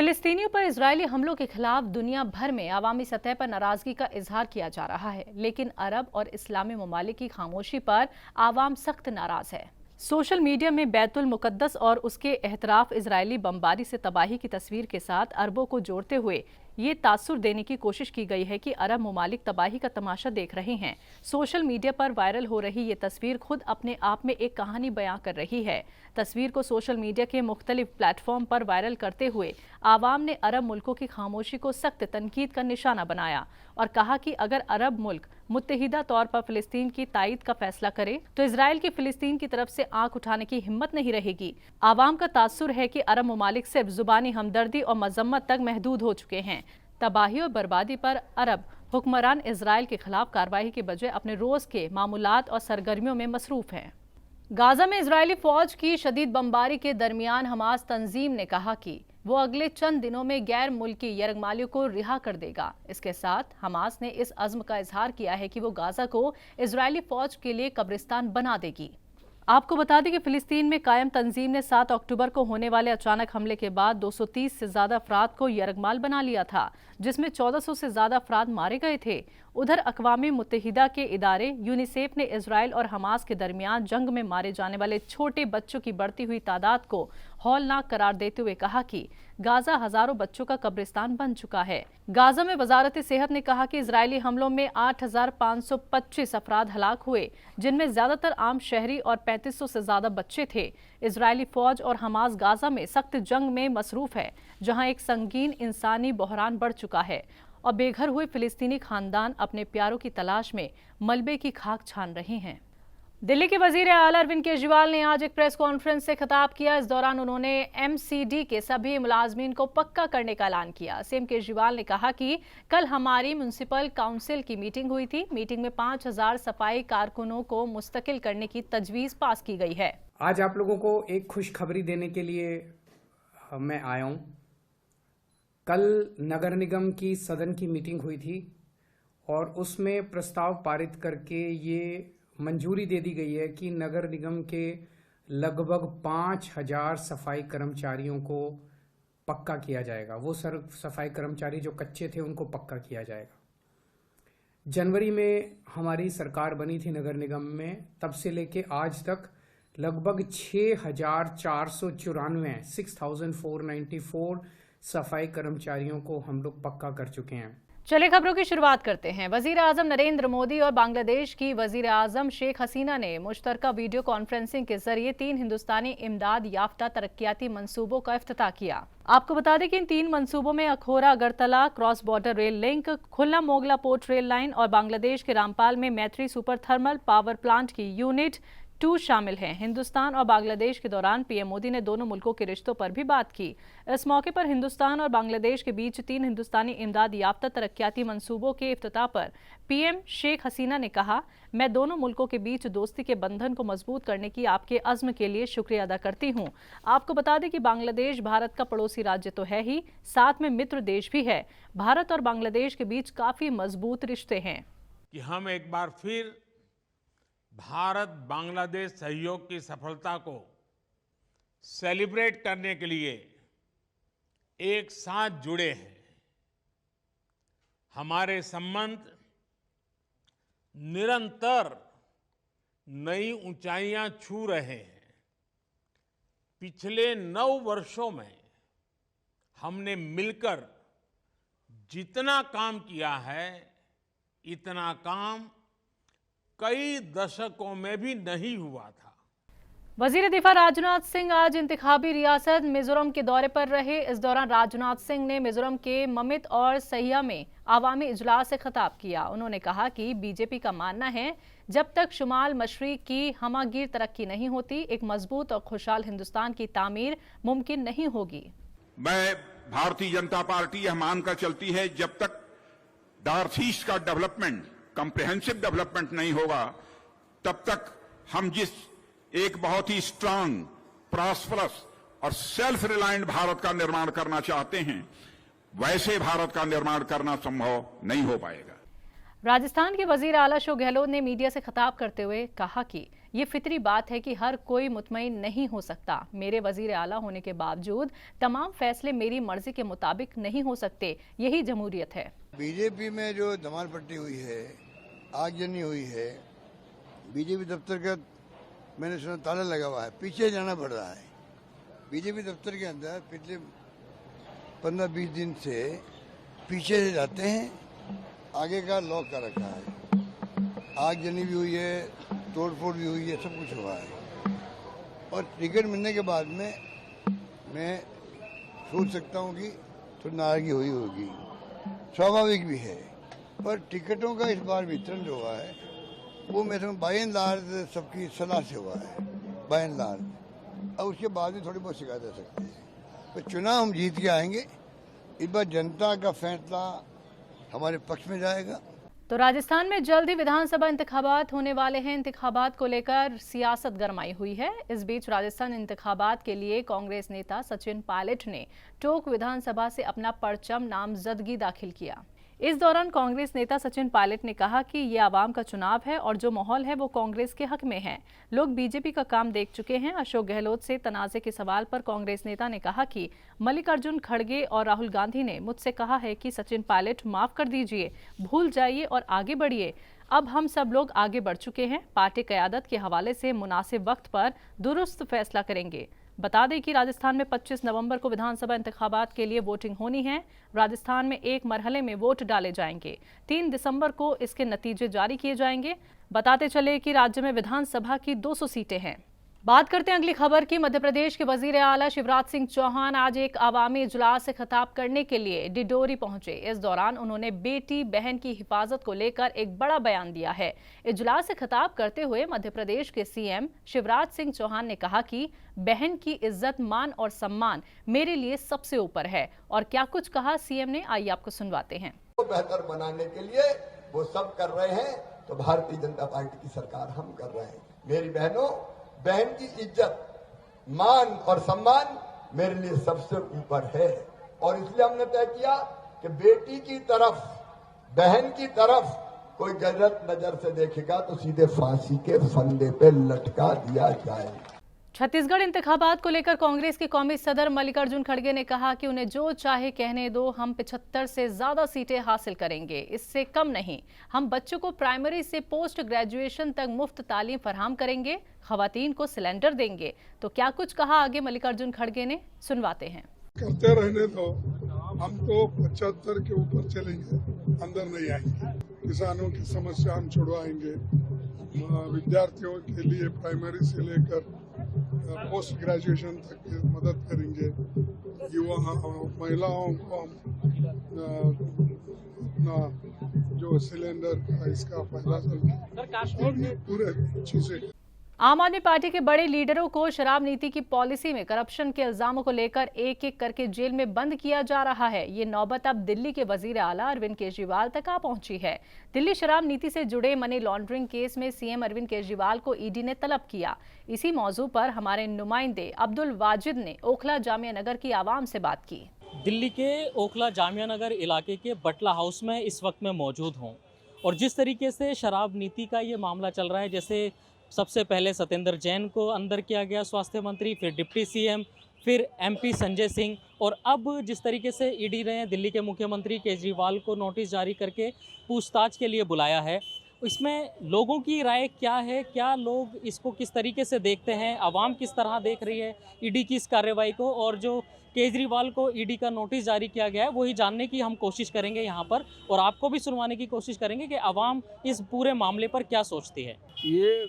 फिलिस्तीनियों पर इजरायली हमलों के खिलाफ दुनिया भर में अवामी सतह पर नाराजगी का इजहार किया जा रहा है, लेकिन अरब और इस्लामी ममालिक की खामोशी पर आवाम सख्त नाराज है। सोशल मीडिया में बैतुल मुकद्दस और उसके एहतराफ इजरायली बमबारी से तबाही की तस्वीर के साथ अरबों को जोड़ते हुए ये तासुर देने की कोशिश की गई है कि अरब ममालिक तबाही का तमाशा देख रहे हैं। सोशल मीडिया पर वायरल हो रही ये तस्वीर खुद अपने आप में एक कहानी बयां कर रही है। तस्वीर को सोशल मीडिया के मुख्तलिफ प्लेटफॉर्म पर वायरल करते हुए आवाम ने अरब मुल्कों की खामोशी को सख्त तनकीद का निशाना बनाया और कहा कि अगर अरब मुल्क मुत्तहिदा तौर पर फिलिस्तीन की तायद का फैसला करे तो इसराइल की फिलिस्तीन की तरफ से आंख उठाने की हिम्मत नहीं रहेगी। आवाम का तासुर है कि अरब ममालिक सिर्फ जुबानी हमदर्दी और मजम्मत तक महदूद हो चुके हैं। तबाही और बर्बादी पर अरब हुक्मरान इसराइल के खिलाफ कार्रवाई के बजाय अपने रोज के मामूलात और सरगर्मियों में मसरूफ हैं। गाजा में इजरायली फौज की शदीद बमबारी के दरमियान हमास तंजीम ने कहा कि वो अगले चंद दिनों में गैर मुल्की यरगमालियों को रिहा कर देगा। इसके साथ हमास ने इस अज़्म का इजहार किया है कि वो गाजा को इजरायली फौज के लिए कब्रिस्तान बना देगी। आपको बता दें कि फिलिस्तीन में कायम तंजीम ने 7 अक्टूबर को होने वाले अचानक हमले के बाद 230 से ज्यादा अफराद को यरगमाल बना लिया था, जिसमें 1400 से ज्यादा अफराद मारे गए थे। उधर अक़वाम मुत्तहिदा के इदारे यूनिसेफ ने इसराइल और हमास के दरमियान जंग में मारे जाने वाले छोटे बच्चों की बढ़ती हुई तादाद को हौलनाक करार देते हुए कहा कि गाजा हजारों बच्चों का कब्रिस्तान बन चुका है। गाजा में वजारत सेहत ने कहा कि इजरायली हमलों में 8525 अफराद हलाक हुए, जिनमें ज्यादातर आम शहरी और 3500 से ज्यादा बच्चे थे। इजरायली फौज और हमास गाजा में सख्त जंग में मसरूफ है, जहां एक संगीन इंसानी बहरान बढ़ चुका है और बेघर हुए फिलिस्तीनी खानदान अपने प्यारों की तलाश में मलबे की खाक छान रहे हैं। दिल्ली के वजीर आला अरविंद केजरीवाल ने आज एक प्रेस कॉन्फ्रेंस से खिताब किया। इस दौरान उन्होंने एमसीडी के सभी मुलाजमीन को पक्का करने का ऐलान किया। सीएम केजरीवाल ने कहा कि कल हमारी म्युनिसिपल काउंसिल की मीटिंग हुई थी। मीटिंग में 5000 सफाई कारकुनों को मुस्तकिल करने की तजवीज पास की गई है। आज आप लोगों को एक खुशखबरी देने के लिए मैं आया हूं। कल नगर निगम की सदन की मीटिंग हुई थी और उसमें प्रस्ताव पारित करके ये मंजूरी दे दी गई है कि नगर निगम के लगभग 5000 सफाई कर्मचारियों को पक्का किया जाएगा। वो सफाई कर्मचारी जो कच्चे थे उनको पक्का किया जाएगा। जनवरी में हमारी सरकार बनी थी नगर निगम में, तब से लेके आज तक लगभग 6494 सफाई कर्मचारियों को हम लोग पक्का कर चुके हैं। चलिए खबरों की शुरुआत करते हैं। वजीर आजम नरेंद्र मोदी और बांग्लादेश की वजीर आजम शेख हसीना ने मुश्तरका वीडियो कॉन्फ्रेंसिंग के जरिए 3 हिंदुस्तानी इमदाद याफ्ता तरक्याती मंसूबों का इफ्तिताह किया। आपको बता दें कि इन 3 मंसूबों में Akhaura Agartala cross border rail link, खुल्ला मोगला पोर्ट रेल लाइन और बांग्लादेश के रामपाल में मैत्री सुपर थर्मल पावर प्लांट की यूनिट 2 शामिल हैं। हिंदुस्तान और बांग्लादेश के दौरान पीएम मोदी ने दोनों मुल्कों के रिश्तों पर भी बात की। इस मौके पर हिंदुस्तान और बांग्लादेश के बीच 3 हिंदुस्तानी इमदाद याफ्ता तरक्याती मंसूबों के इफ्तिताह पर पीएम शेख हसीना ने कहा, मैं दोनों मुल्कों के बीच दोस्ती के बंधन को मजबूत करने की आपके अज़्म के लिए शुक्रिया अदा करती हूँ। आपको बता दें कि बांग्लादेश भारत का पड़ोसी राज्य तो है ही, साथ में मित्र देश भी है। भारत और बांग्लादेश के बीच काफी मजबूत रिश्ते हैं। कि हम एक बार फिर भारत बांग्लादेश सहयोग की सफलता को सेलिब्रेट करने के लिए एक साथ जुड़े हैं। हमारे संबंध निरंतर नई ऊंचाइयां छू रहे हैं। पिछले 9 वर्षों में हमने मिलकर जितना काम किया है, इतना काम कई दशकों में भी नहीं हुआ था। वजीर दिफा राजनाथ सिंह आज इंतखाबी रियासत मिजोरम के दौरे पर रहे। इस दौरान राजनाथ सिंह ने मिजोरम के ममित और सहिया में आवामी इजलास से खिताब किया। उन्होंने कहा कि बीजेपी का मानना है जब तक शुमाल मशरिक की हमागीर तरक्की नहीं होती, एक मजबूत और खुशहाल हिंदुस्तान की तामीर मुमकिन नहीं होगी। मैं भारतीय जनता पार्टी यह मानकर चलती है जब तक नॉर्थ ईस्ट का डेवलपमेंट कॉम्प्रिहेंसिव डेवलपमेंट नहीं होगा, तब तक हम जिस एक बहुत ही स्ट्रांग, प्रॉस्परस और सेल्फ रिलायंट भारत का निर्माण करना चाहते हैं, वैसे भारत का निर्माण करना संभव नहीं हो पाएगा। राजस्थान के वजीर आला अशोक गहलोत ने मीडिया से खिताब करते हुए कहा कि ये फितरी बात है कि हर कोई मुतमईन नहीं हो सकता। मेरे वजीर आला होने के बावजूद तमाम फैसले मेरी मर्जी के मुताबिक नहीं हो सकते। यही जमहूरियत है। बीजेपी में जो धमाल पट्टी हुई है, आगजनी हुई है, बीजेपी दफ्तर का मैंने सुना ताला लगा हुआ है, पीछे जाना पड़ रहा है। बीजेपी दफ्तर के अंदर पिछले 15-20 दिन से पीछे से जाते हैं, आगे का लॉक कर रखा है। आगजनी भी हुई है, तोड़फोड़ भी हुई है, सब कुछ हुआ है। और टिकट मिलने के बाद में मैं सोच सकता हूँ कि थोड़ी नाराजगी हुई होगी, स्वाभाविक भी है। पर टिकटों का इस बार वितरण जो हुआ है वो मैं समझ बाय एंड लार्ज सबकी सलाह से हुआ है, बाय एंड लार्ज। अब उसके बाद भी थोड़ी बहुत शिकायत आ सकती है। तो चुनाव हम जीत के आएंगे। इस बार जनता का फैसला हमारे पक्ष में जाएगा। तो राजस्थान में जल्द ही विधानसभा इंतखाबात होने वाले हैं। इंतखाबात को लेकर सियासत गरमाई हुई है। इस बीच राजस्थान इंतखाबात के लिए कांग्रेस नेता सचिन पायलट ने टोंक विधानसभा से अपना परचम नामजदगी दाखिल किया। इस दौरान कांग्रेस नेता सचिन पायलट ने कहा कि ये आवाम का चुनाव है और जो माहौल है वो कांग्रेस के हक में है। लोग बीजेपी का काम देख चुके हैं। अशोक गहलोत से तनाज़े के सवाल पर कांग्रेस नेता ने कहा कि मल्लिकार्जुन खड़गे और राहुल गांधी ने मुझसे कहा है कि सचिन पायलट माफ कर दीजिए, भूल जाइए और आगे बढ़िए। अब हम सब लोग आगे बढ़ चुके हैं। पार्टी क़यादत के हवाले से मुनासिब वक्त पर दुरुस्त फैसला करेंगे। बता दें कि राजस्थान में 25 नवंबर को विधानसभा इंतखाबात के लिए वोटिंग होनी है। राजस्थान में एक मरहले में वोट डाले जाएंगे। 3 दिसंबर को इसके नतीजे जारी किए जाएंगे। बताते चले कि राज्य में विधानसभा की 200 सीटें हैं। बात करते हैं अगली खबर की। मध्य प्रदेश के वजीर आला शिवराज सिंह चौहान आज एक आवामी इजलास से खिताब करने के लिए डिडोरी पहुंचे। इस दौरान उन्होंने बेटी बहन की हिफाजत को लेकर एक बड़ा बयान दिया है। इजलास से खिताब करते हुए मध्य प्रदेश के सीएम शिवराज सिंह चौहान ने कहा कि बहन की इज्जत, मान और सम्मान मेरे लिए सबसे ऊपर है। और क्या कुछ कहा सीएम ने, आइए आपको सुनवाते हैं। बेहतर बनाने के लिए वो सब कर रहे हैं, तो भारतीय जनता पार्टी की सरकार हम कर रहे हैं। मेरी बहनों, बहन की इज्जत, मान और सम्मान मेरे लिए सबसे ऊपर है। और इसलिए हमने तय किया कि बेटी की तरफ, बहन की तरफ कोई गलत नजर से देखेगा तो सीधे फांसी के फंदे पे लटका दिया जाए। छत्तीसगढ़ इंतखाबात को लेकर कांग्रेस के कौमी सदर मल्लिकार्जुन खड़गे ने कहा कि उन्हें जो चाहे कहने दो, हम 75 से ज्यादा सीटें हासिल करेंगे, इससे कम नहीं। हम बच्चों को प्राइमरी से पोस्ट ग्रेजुएशन तक मुफ्त तालीम फराहम करेंगे, खवातीन को सिलेंडर देंगे। तो क्या कुछ कहा आगे मल्लिकार्जुन खड़गे ने, सुनवाते हैं। करते रहने दो, हम तो 75 के ऊपर चलेंगे, अंदर नहीं आएंगे। किसानों की समस्या हम छुड़वाएंगे, विद्यार्थियों के लिए प्राइमरी से लेकर पोस्ट ग्रेजुएशन तक की मदद करेंगे। युवा महिलाओं को हम अपना जो सिलेंडर का इसका फायदा देंगे और ये पूरे चीजें। आम आदमी पार्टी के बड़े लीडरों को शराब नीति की पॉलिसी में करप्शन के इल्जामों को लेकर एक एक करके जेल में बंद किया जा रहा है। ये नौबत अब दिल्ली के वजीर आला अरविंद केजरीवाल तक आ पहुंची है। दिल्ली शराब नीति से जुड़े मनी लॉन्ड्रिंग केस में सीएम अरविंद केजरीवाल को ईडी ने तलब किया। इसी मौजू पर हमारे नुमाइंदे अब्दुल वाजिद ने ओखला जामिया नगर की आवाम से बात की। दिल्ली के ओखला जामिया नगर इलाके के बटला हाउस में इस वक्त मैं मौजूद हूँ और जिस तरीके से शराब नीति का ये मामला चल रहा है, जैसे सबसे पहले सत्येंद्र जैन को अंदर किया गया स्वास्थ्य मंत्री, फिर डिप्टी सीएम, फिर एमपी संजय सिंह, और अब जिस तरीके से ईडी ने दिल्ली के मुख्यमंत्री केजरीवाल को नोटिस जारी करके पूछताछ के लिए बुलाया है, इसमें लोगों की राय क्या है, क्या लोग इसको किस तरीके से देखते हैं, आवाम किस तरह देख रही है ईडी की इस कार्रवाई को, और जो केजरीवाल को ईडी का नोटिस जारी किया गया है वही जानने की हम कोशिश करेंगे यहाँ पर, और आपको भी सुनवाने की कोशिश करेंगे कि आवाम इस पूरे मामले पर क्या सोचती है। ये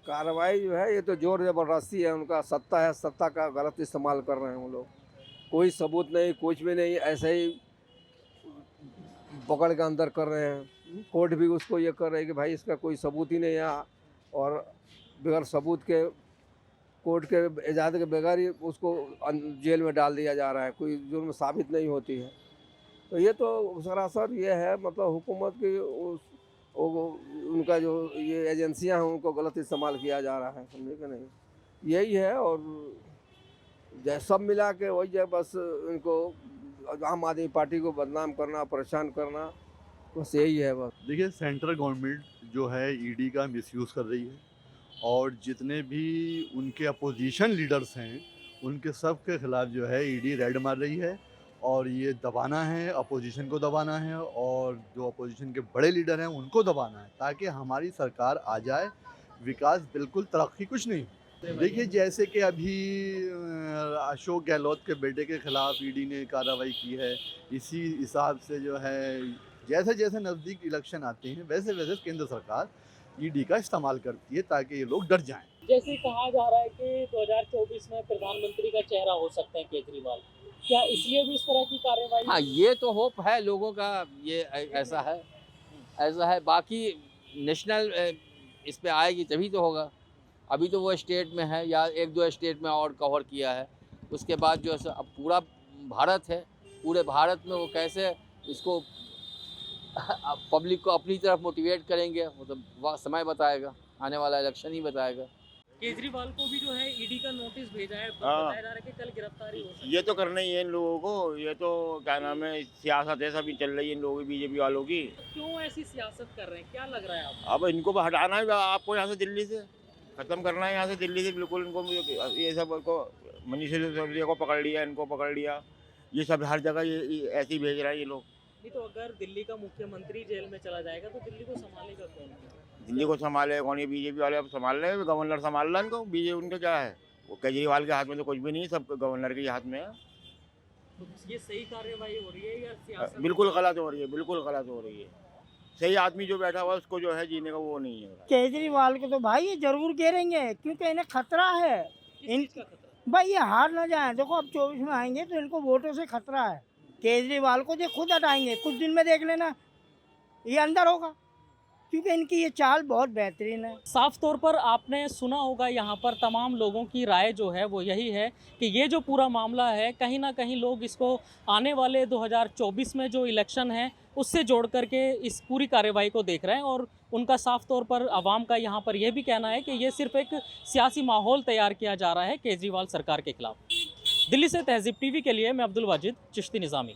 कार्रवाई जो है ये तो जोर ज़बरदस्ती है, उनका सत्ता है, सत्ता का गलत इस्तेमाल कर रहे हैं वो लोग। कोई सबूत नहीं, कुछ भी नहीं, ऐसे ही पकड़ के अंदर कर रहे हैं। कोर्ट भी उसको ये कर रही है कि भाई इसका कोई सबूत ही नहीं है और बगैर सबूत के, कोर्ट के इजाज़त के बगैर ही उसको जेल में डाल दिया जा रहा है, कोई जुर्म साबित नहीं होती है। तो ये तो सरासर ये है, मतलब हुकूमत की उनका जो ये एजेंसियां हैं उनको गलत इस्तेमाल किया जा रहा है, समझे कि नहीं, यही है। और सब मिला के वही है, बस इनको आम आदमी पार्टी को बदनाम करना, परेशान करना, बस यही है बस। देखिए, सेंट्रल गवर्नमेंट जो है ईडी का मिसयूज़ कर रही है और जितने भी उनके अपोजिशन लीडर्स हैं उनके सब के खिलाफ जो है ईडी रेड मार रही है और ये दबाना है, अपोजिशन को दबाना है और जो अपोजिशन के बड़े लीडर हैं उनको दबाना है ताकि हमारी सरकार आ जाए। विकास बिल्कुल, तरक्की कुछ नहीं। देखिए जैसे कि अभी अशोक गहलोत के बेटे के खिलाफ ईडी ने कार्रवाई की है, इसी हिसाब से जो है जैसे जैसे नज़दीक इलेक्शन आते हैं वैसे वैसे केंद्र सरकार ईडी का इस्तेमाल करती है ताकि ये लोग डर जाएं। जैसे कहा जा रहा है कि 2024 में प्रधानमंत्री का चेहरा हो सकते हैं केजरीवाल, क्या इसलिए भी इस तरह की कार्रवाई? हाँ, ये तो होप है लोगों का, ये ऐसा है। बाकी नेशनल इस पे आएगी तभी तो होगा। अभी तो वो स्टेट में है या एक दो स्टेट में और कवर किया है, उसके बाद जो है अब पूरा भारत है, पूरे भारत में वो कैसे इसको पब्लिक को अपनी तरफ मोटिवेट करेंगे वो तो समय बताएगा, आने वाला इलेक्शन ही बताएगा। केजरीवाल को भी जो है ईडी का नोटिस भेजा है, बताया जा रहा है कि कल गिरफ्तारी हो सकती है। ये तो करना ही है इन लोगों को, ये तो क्या नाम है, सियासत है सभी चल रही है इन लोगों की, बीजेपी वालों की। क्यों ऐसी सियासत कर रहे हैं, क्या लग रहा है आपको? अब इनको हटाना है आपको यहाँ से, दिल्ली से खत्म करना है, यहाँ से दिल्ली से बिल्कुल इनको। ये सब को मनीष सिसोदिया को पकड़ लिया, इनको पकड़ लिया, ये सब हर जगह ये ऐसे ही भेज रहा है ये लोग। नहीं तो अगर दिल्ली का मुख्यमंत्री जेल में चला जाएगा तो दिल्ली को संभालेगा कौन? दिल्ली को संभाले कौन? ये बीजेपी वाले अब संभाल रहे हैं, गवर्नर संभाल रहा है इनको। बीजेपी उनका क्या है, वो केजरीवाल के हाथ में तो कुछ भी नहीं है, सब गवर्नर के हाथ में है। तो ये सही कार्रवाई हो रही है या सियासत? बिल्कुल गलत हो रही है, बिल्कुल गलत हो रही है। सही आदमी जो बैठा हुआ है उसको जो है जीने का वो नहीं है। केजरीवाल को तो भाई ये जरूर घेरेंगे क्योंकि इन्हें खतरा है। भाई ये हार ना जाए। देखो अब 24 में आएंगे तो इनको वोटों से खतरा है। केजरीवाल को ये खुद हटाएंगे, कुछ दिन में देख लेना ये अंदर होगा, क्योंकि इनकी ये चाल बहुत बेहतरीन है। साफ तौर पर आपने सुना होगा, यहाँ पर तमाम लोगों की राय जो है वो यही है कि ये जो पूरा मामला है कहीं ना कहीं लोग इसको आने वाले 2024 में जो इलेक्शन है उससे जोड़ करके इस पूरी कार्रवाई को देख रहे हैं और उनका साफ तौर पर आवाम का यहाँ पर यह भी कहना है कि ये सिर्फ एक सियासी माहौल तैयार किया जा रहा है केजरीवाल सरकार के खिलाफ। दिल्ली से तहज़ीब टीवी के लिए मैं अब्दुल वाजिद चिश्ती निज़ामी।